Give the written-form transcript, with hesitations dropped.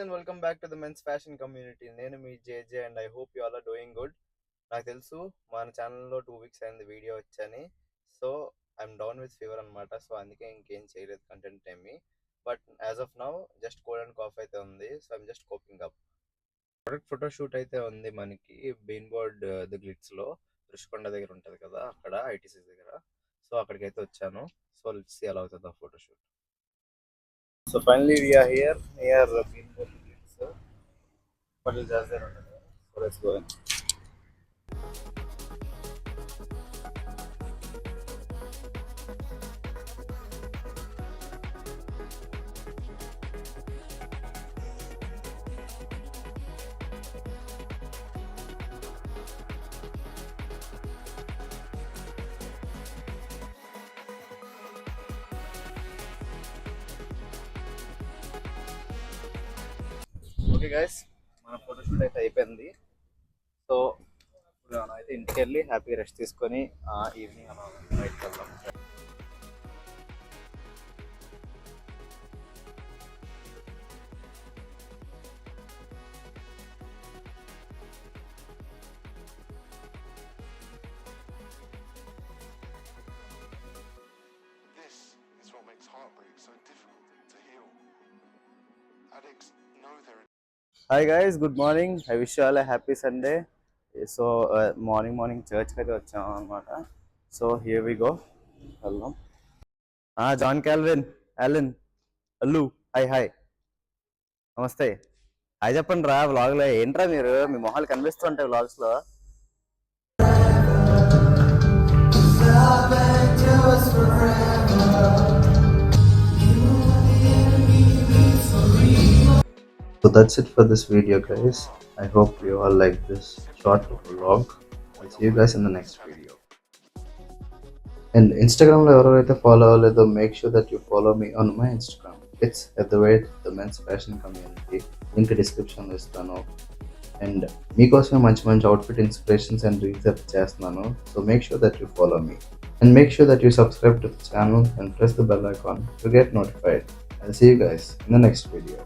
and welcome back to the men's fashion community. నేను మీ J J and I hope you all are doing good. నాకు తెలుసు మన ఛానల్లో 2 వీక్స్ అయింది వీడియో వచ్చని. So I'm down with fever అనమాట. సో అందుకే ఇంకేం చేయలేదు కంటెంట్ ఏమి. But as of now just cold and cough అయితే ఉంది. So I'm just coping up. Product photoshoot అయితే ఉంది మనకి బీన్ బోర్డ్ ది గ్లిట్స్లో రుషికొండ దగ్గర ఉంటుంది కదా, అక్కడ ఐటీసీ దగ్గర. సో అక్కడికి అయితే వచ్చాను. సో లెట్స్ సీ ఎలా అవుతుంది ఆ photoshoot. So finally we are here near Beanport Hills. What is there? So let's go in. Okay guys, మన ఫోటోషూట్ అయితే అయిపోయింది. సో ఇప్పుడు మనం అయితే ఇంటికి వెళ్ళి హ్యాపీ రెస్ట్ తీసుకొని ఈవినింగ్ మనం బయటకు వెళ్దాం. Hi guys, good morning. I wish you all a happy Sunday. So morning చర్చ్కి అయితే వచ్చాం అనమాట. సో హియర్ వి గో, వెళ్దాం. John Calvin, Allen, Allu, hi నమస్తే. హాయ్ చెప్పండి రా. వ్లాగ్లో ఏంట్రా మీరు, మీ మొహాలు కనిపిస్తుంటాయి వ్లాగ్స్లో. So that's it for this video guys. I hope you all like this short vlog. I'll see you guys in the next video. And Instagram lo evaraithe follow avaledo, make sure that you follow me on my Instagram. It's at the rate the men's fashion community. Link description lo istanu. And meekosame manchi outfit inspirations and reels up chestunanu. So make sure that you follow me. And make sure that you subscribe to the channel and press the bell icon to get notified. I'll see you guys in the next video.